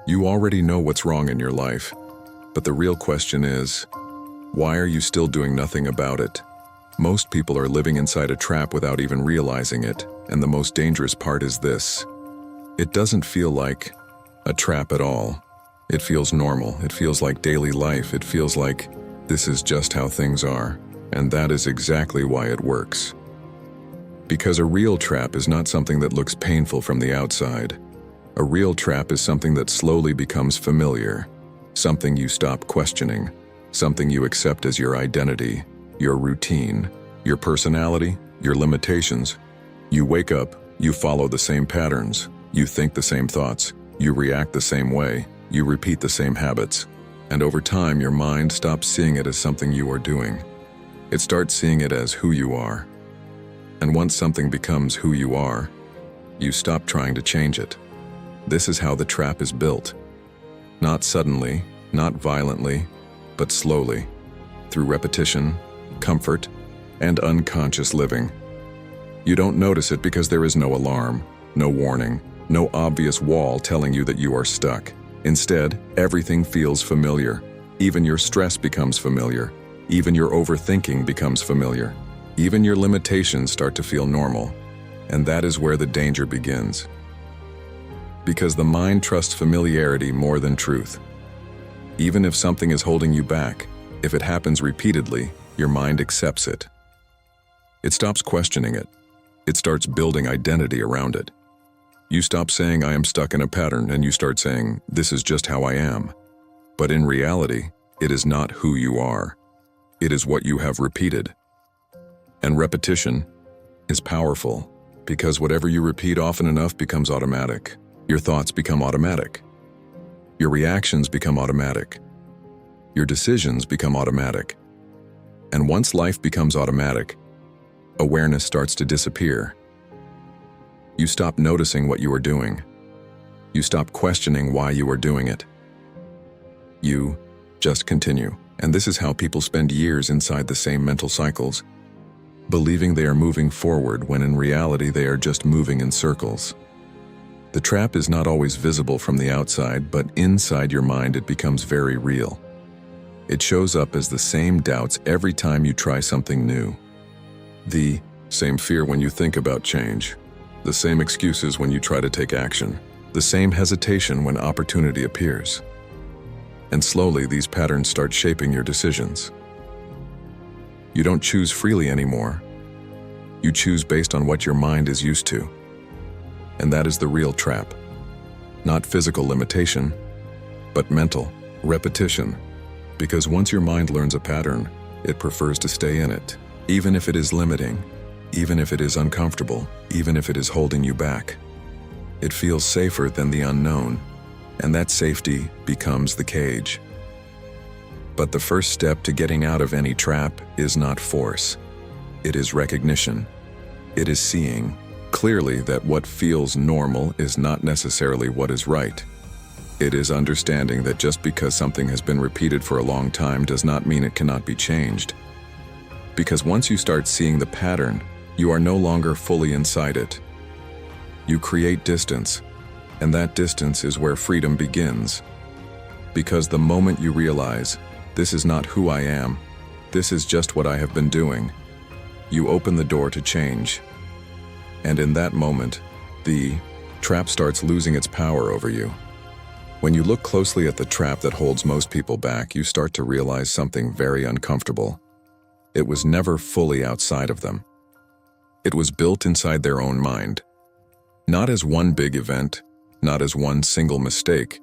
You already know what's wrong in your life, but the real question is, why are you still doing nothing about it? Most people are living inside a trap without even realizing it, and the most dangerous part is this. It doesn't feel like a trap at all. It feels normal. It feels like daily life. It feels like this is just how things are, and that is exactly why it works. Because a real trap is not something that looks painful from the outside. A real trap is something that slowly becomes familiar, something you stop questioning, something you accept as your identity, your routine, your personality, your limitations. You wake up, you follow the same patterns, you think the same thoughts, you react the same way, you repeat the same habits, and over time your mind stops seeing it as something you are doing. It starts seeing it as who you are. And once something becomes who you are, you stop trying to change it. This is how the trap is built. Not suddenly, not violently, but slowly, through repetition, comfort, and unconscious living. You don't notice it because there is no alarm, no warning, no obvious wall telling you that you are stuck. Instead, everything feels familiar. Even your stress becomes familiar. Even your overthinking becomes familiar. Even your limitations start to feel normal. And that is where the danger begins. Because the mind trusts familiarity more than truth. Even if something is holding you back, if it happens repeatedly, your mind accepts it. It stops questioning it. It starts building identity around it. You stop saying, I am stuck in a pattern, and you start saying, this is just how I am. But in reality, it is not who you are. It is what you have repeated. And repetition is powerful, because whatever you repeat often enough becomes automatic. Your thoughts become automatic. Your reactions become automatic. Your decisions become automatic. And once life becomes automatic, awareness starts to disappear. You stop noticing what you are doing. You stop questioning why you are doing it. You just continue. And this is how people spend years inside the same mental cycles, believing they are moving forward when in reality they are just moving in circles. The trap is not always visible from the outside, but inside your mind it becomes very real. It shows up as the same doubts every time you try something new. The same fear when you think about change. The same excuses when you try to take action. The same hesitation when opportunity appears. And slowly these patterns start shaping your decisions. You don't choose freely anymore. You choose based on what your mind is used to. And that is the real trap. Not physical limitation, but mental repetition. Because once your mind learns a pattern, it prefers to stay in it, even if it is limiting, even if it is uncomfortable, even if it is holding you back. It feels safer than the unknown, and that safety becomes the cage. But the first step to getting out of any trap is not force. It is recognition. It is seeing clearly that what feels normal is not necessarily what is right. It is understanding that just because something has been repeated for a long time does not mean it cannot be changed. Because once you start seeing the pattern, you are no longer fully inside it. You create distance, and that distance is where freedom begins. Because the moment you realize, this is not who I am, this is just what I have been doing, you open the door to change. And in that moment, the trap starts losing its power over you. When you look closely at the trap that holds most people back, you start to realize something very uncomfortable. It was never fully outside of them. It was built inside their own mind. Not as one big event, not as one single mistake,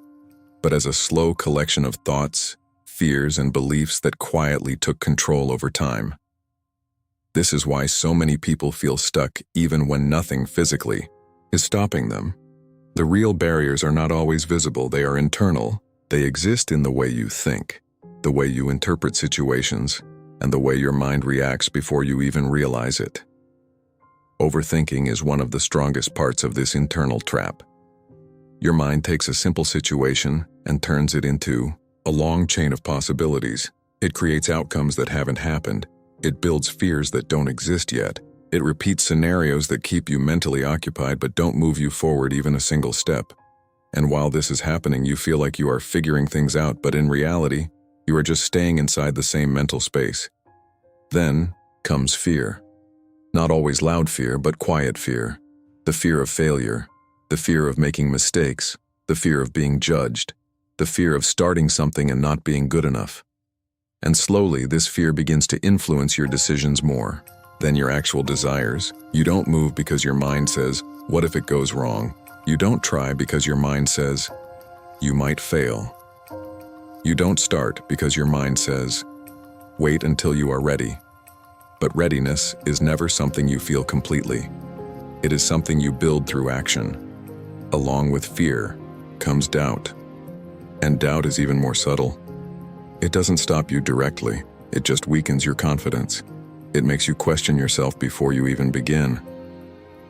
but as a slow collection of thoughts, fears, and beliefs that quietly took control over time. This is why so many people feel stuck even when nothing physically is stopping them. The real barriers are not always visible, they are internal. They exist in the way you think, the way you interpret situations, and the way your mind reacts before you even realize it. Overthinking is one of the strongest parts of this internal trap. Your mind takes a simple situation and turns it into a long chain of possibilities. It creates outcomes that haven't happened. It builds fears that don't exist yet. It repeats scenarios that keep you mentally occupied but don't move you forward even a single step. And while this is happening, you feel like you are figuring things out, but in reality, you are just staying inside the same mental space. Then comes fear. Not always loud fear, but quiet fear. The fear of failure, the fear of making mistakes, the fear of being judged, the fear of starting something and not being good enough. And slowly, this fear begins to influence your decisions more than your actual desires. You don't move because your mind says, "What if it goes wrong?" You don't try because your mind says, "You might fail." You don't start because your mind says, "Wait until you are ready." But readiness is never something you feel completely. It is something you build through action. Along with fear comes doubt. And doubt is even more subtle. It doesn't stop you directly, it just weakens your confidence. It makes you question yourself before you even begin.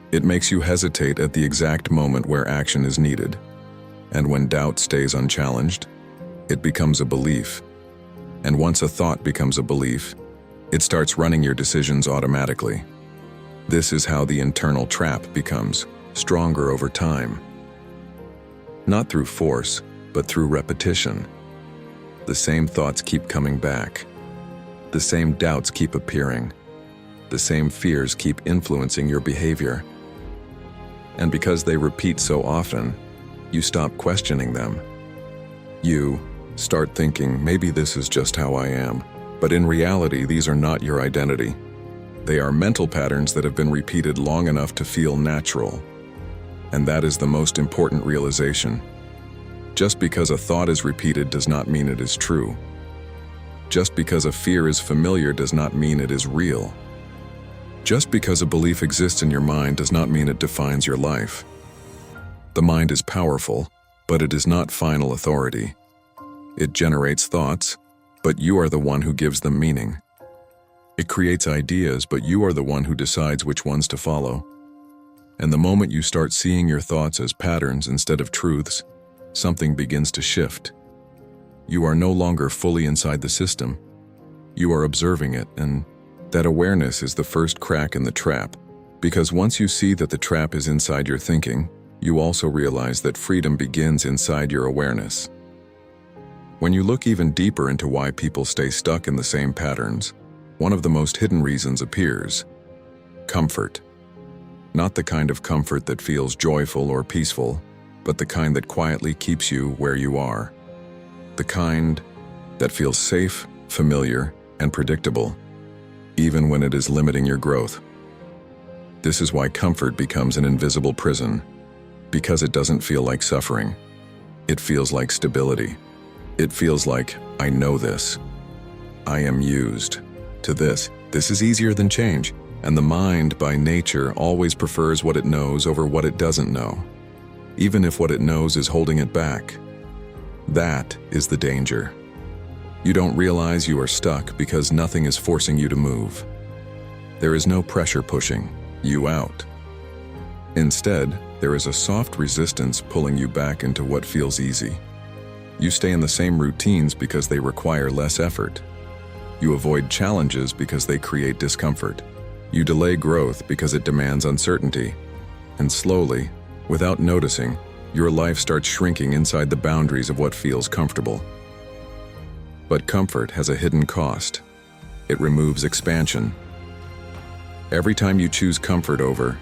It makes you hesitate at the exact moment where action is needed. And when doubt stays unchallenged, it becomes a belief. And once a thought becomes a belief, it starts running your decisions automatically. This is how the internal trap becomes stronger over time. Not through force, but through repetition. The same thoughts keep coming back. The same doubts keep appearing. The same fears keep influencing your behavior. And because they repeat so often, you stop questioning them. You start thinking, maybe this is just how I am. But in reality, these are not your identity. They are mental patterns that have been repeated long enough to feel natural. And that is the most important realization. Just because a thought is repeated does not mean it is true. Just because a fear is familiar does not mean it is real. Just because a belief exists in your mind does not mean it defines your life. The mind is powerful, but it is not final authority. It generates thoughts, but you are the one who gives them meaning. It creates ideas, but you are the one who decides which ones to follow. And the moment you start seeing your thoughts as patterns instead of truths, something begins to shift. You are no longer fully inside the system. You are observing it, and that awareness is the first crack in the trap. Because once you see that the trap is inside your thinking, you also realize that freedom begins inside your awareness. When you look even deeper into why people stay stuck in the same patterns, one of the most hidden reasons appears: comfort. Not the kind of comfort that feels joyful or peaceful, but the kind that quietly keeps you where you are. The kind that feels safe, familiar, and predictable, even when it is limiting your growth. This is why comfort becomes an invisible prison, because it doesn't feel like suffering. It feels like stability. It feels like, I know this. I am used to this. This is easier than change. And the mind, by nature, always prefers what it knows over what it doesn't know, even if what it knows is holding it back. That is the danger. You don't realize you are stuck because nothing is forcing you to move. There is no pressure pushing you out. Instead, there is a soft resistance pulling you back into what feels easy. You stay in the same routines because they require less effort. You avoid challenges because they create discomfort. You delay growth because it demands uncertainty. And slowly, without noticing, your life starts shrinking inside the boundaries of what feels comfortable. But comfort has a hidden cost. It removes expansion. Every time you choose comfort over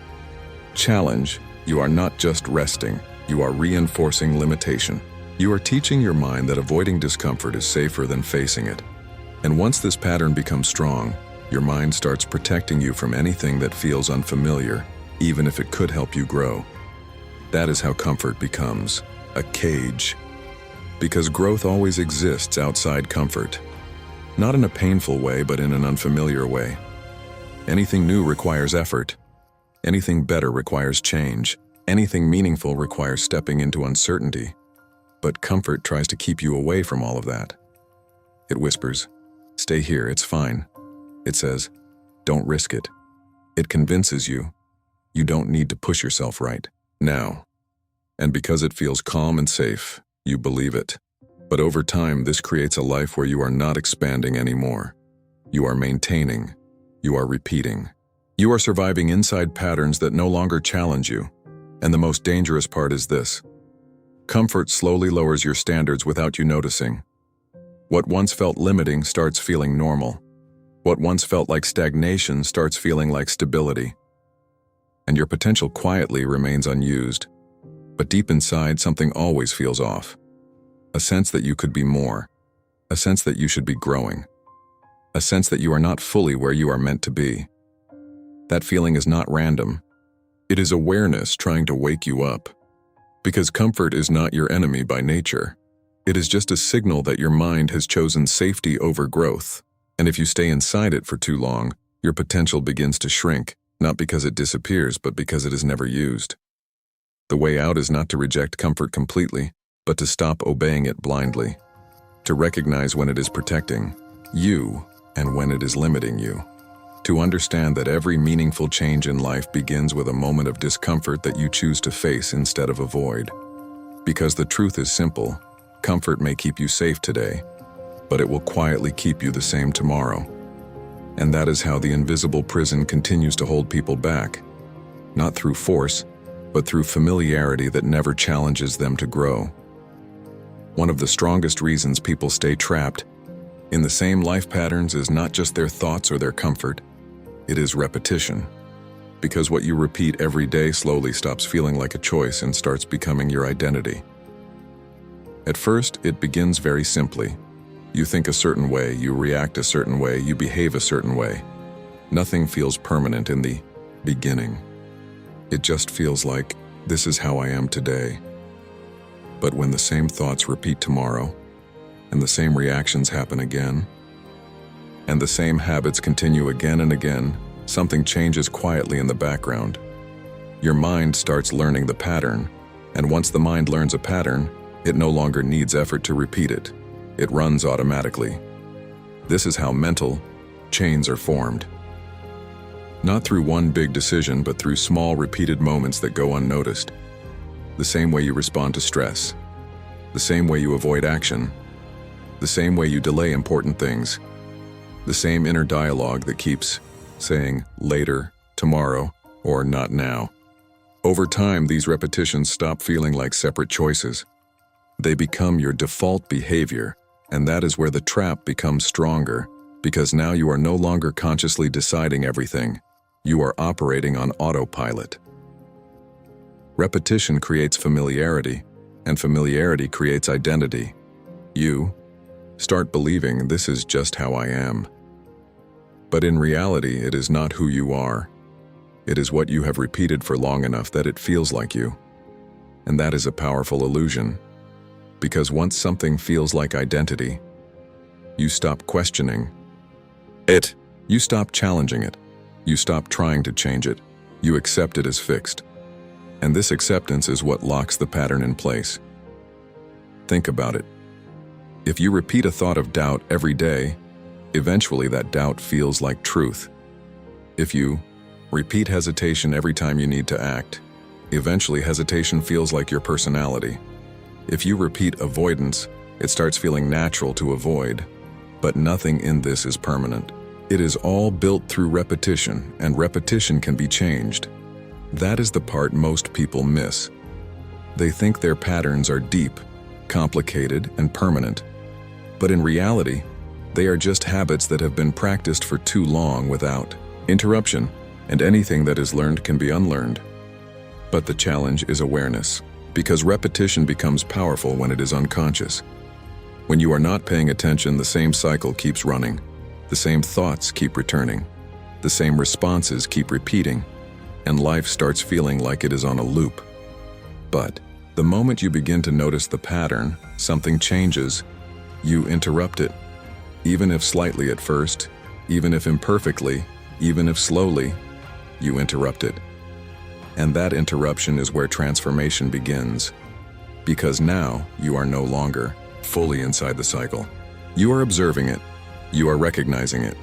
challenge, you are not just resting, you are reinforcing limitation. You are teaching your mind that avoiding discomfort is safer than facing it. And once this pattern becomes strong, your mind starts protecting you from anything that feels unfamiliar, even if it could help you grow. That is how comfort becomes a cage. Because growth always exists outside comfort. Not in a painful way, but in an unfamiliar way. Anything new requires effort. Anything better requires change. Anything meaningful requires stepping into uncertainty. But comfort tries to keep you away from all of that. It whispers, "Stay here, it's fine." It says, "Don't risk it." It convinces you, you don't need to push yourself right now. And because it feels calm and safe, you believe it. But over time, this creates a life where you are not expanding anymore. You are maintaining. You are repeating. You are surviving inside patterns that no longer challenge you. And the most dangerous part is this: Comfort slowly lowers your standards without you noticing. What once felt limiting starts feeling normal. What once felt like stagnation starts feeling like stability. And your potential quietly remains unused. But deep inside, something always feels off. A sense that you could be more. A sense that you should be growing. A sense that you are not fully where you are meant to be. That feeling is not random. It is awareness trying to wake you up. Because comfort is not your enemy by nature. It is just a signal that your mind has chosen safety over growth. And if you stay inside it for too long, your potential begins to shrink, not because it disappears, but because it is never used. The way out is not to reject comfort completely, but to stop obeying it blindly. To recognize when it is protecting you and when it is limiting you. To understand that every meaningful change in life begins with a moment of discomfort that you choose to face instead of avoid. Because the truth is simple, comfort may keep you safe today, but it will quietly keep you the same tomorrow. And that is how the invisible prison continues to hold people back. Not through force, but through familiarity that never challenges them to grow. One of the strongest reasons people stay trapped in the same life patterns is not just their thoughts or their comfort, it is repetition. Because what you repeat every day slowly stops feeling like a choice and starts becoming your identity. At first, it begins very simply. You think a certain way, you react a certain way, you behave a certain way. Nothing feels permanent in the beginning. It just feels like, this is how I am today. But when the same thoughts repeat tomorrow, and the same reactions happen again, and the same habits continue again and again, something changes quietly in the background. Your mind starts learning the pattern, and once the mind learns a pattern, it no longer needs effort to repeat it. It runs automatically. This is how mental chains are formed. Not through one big decision, but through small repeated moments that go unnoticed. The same way you respond to stress. The same way you avoid action. The same way you delay important things. The same inner dialogue that keeps saying later, tomorrow, or not now. Over time, these repetitions stop feeling like separate choices. They become your default behavior, and that is where the trap becomes stronger, because now you are no longer consciously deciding everything. You are operating on autopilot. Repetition creates familiarity, and familiarity creates identity. You start believing this is just how I am. But in reality, it is not who you are. It is what you have repeated for long enough that it feels like you. And that is a powerful illusion. Because once something feels like identity, you stop questioning it. You stop challenging it. You stop trying to change it. You accept it as fixed. And this acceptance is what locks the pattern in place. Think about it. If you repeat a thought of doubt every day, eventually that doubt feels like truth. If you repeat hesitation every time you need to act, eventually hesitation feels like your personality. If you repeat avoidance, it starts feeling natural to avoid. But nothing in this is permanent. It is all built through repetition, and repetition can be changed. That is the part most people miss. They think their patterns are deep, complicated, and permanent. But in reality, they are just habits that have been practiced for too long without interruption, and anything that is learned can be unlearned. But the challenge is awareness, because repetition becomes powerful when it is unconscious. When you are not paying attention, the same cycle keeps running. The same thoughts keep returning. The same responses keep repeating, and life starts feeling like it is on a loop. But the moment you begin to notice the pattern, something changes. You interrupt it. Even if slightly at first, even if imperfectly, even if slowly, you interrupt it. And that interruption is where transformation begins. Because now you are no longer fully inside the cycle. You are observing it. You are recognizing it.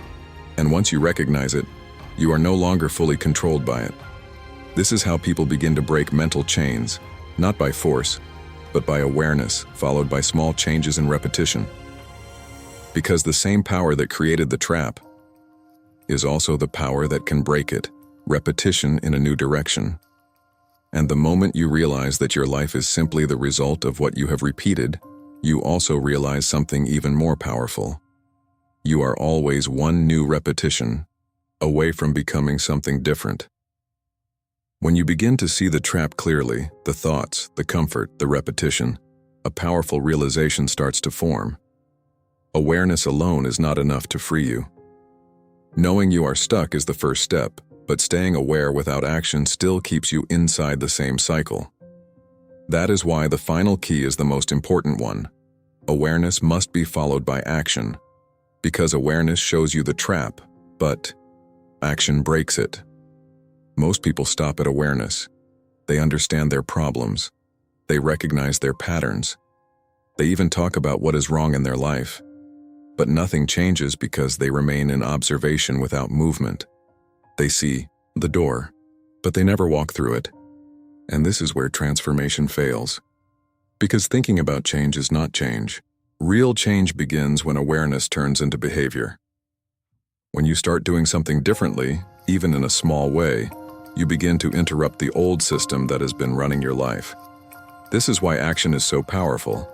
And once you recognize it, you are no longer fully controlled by it. This is how people begin to break mental chains, not by force, but by awareness, followed by small changes in repetition. Because the same power that created the trap is also the power that can break it, repetition in a new direction. And the moment you realize that your life is simply the result of what you have repeated, you also realize something even more powerful. You are always one new repetition away from becoming something different. When you begin to see the trap clearly, the thoughts, the comfort, the repetition, a powerful realization starts to form. Awareness alone is not enough to free you. Knowing you are stuck is the first step, but staying aware without action still keeps you inside the same cycle. That is why the final key is the most important one. Awareness must be followed by action, because awareness shows you the trap, but action breaks it. Most people stop at awareness. They understand their problems. They recognize their patterns. They even talk about what is wrong in their life. But nothing changes because they remain in observation without movement. They see the door, but they never walk through it. And this is where transformation fails. Because thinking about change is not change. Real change begins when awareness turns into behavior. When you start doing something differently, even in a small way, you begin to interrupt the old system that has been running your life. This is why action is so powerful.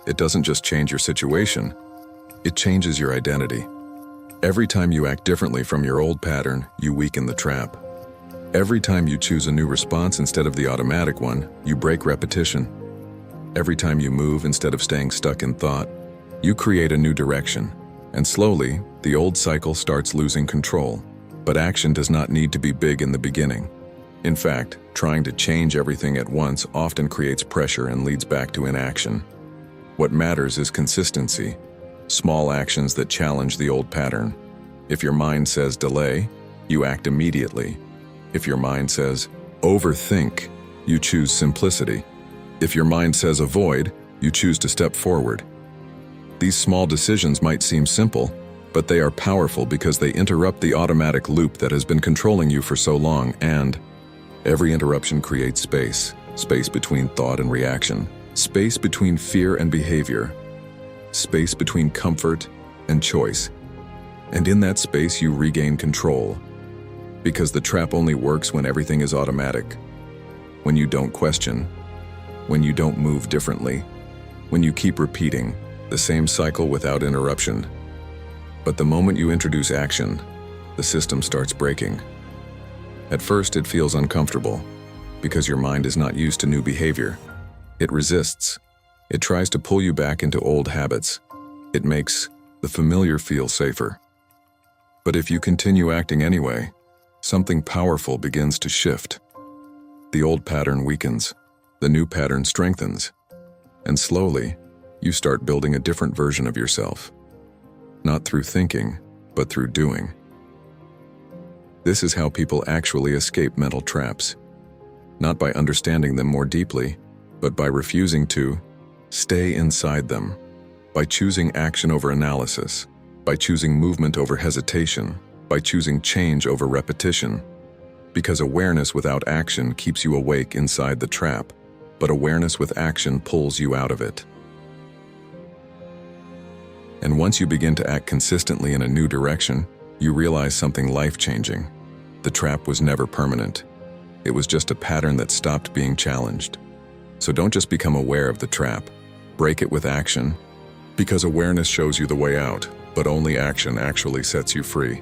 It doesn't just change your situation, it changes your identity. Every time you act differently from your old pattern, you weaken the trap. Every time you choose a new response instead of the automatic one, you break repetition. Every time you move instead of staying stuck in thought, you create a new direction. And slowly, the old cycle starts losing control. But action does not need to be big in the beginning. In fact, trying to change everything at once often creates pressure and leads back to inaction. What matters is consistency, small actions that challenge the old pattern. If your mind says delay, you act immediately. If your mind says overthink, you choose simplicity. If your mind says avoid, you choose to step forward. These small decisions might seem simple, but they are powerful because they interrupt the automatic loop that has been controlling you for so long, and every interruption creates space. Space between thought and reaction. Space between fear and behavior. Space between comfort and choice. And in that space you regain control. Because the trap only works when everything is automatic. When you don't question. When you don't move differently. When you keep repeating the same cycle without interruption. But the moment you introduce action, the system starts breaking. At first it feels uncomfortable, because your mind is not used to new behavior. It resists. It tries to pull you back into old habits. It makes the familiar feel safer. But if you continue acting anyway, something powerful begins to shift. The old pattern weakens. The new pattern strengthens. And slowly, you start building a different version of yourself. Not through thinking, but through doing. This is how people actually escape mental traps. Not by understanding them more deeply, but by refusing to stay inside them. By choosing action over analysis. By choosing movement over hesitation. By choosing change over repetition. Because awareness without action keeps you awake inside the trap, but awareness with action pulls you out of it. And once you begin to act consistently in a new direction, you realize something life-changing. The trap was never permanent. It was just a pattern that stopped being challenged. So don't just become aware of the trap. Break it with action, because awareness shows you the way out, but only action actually sets you free.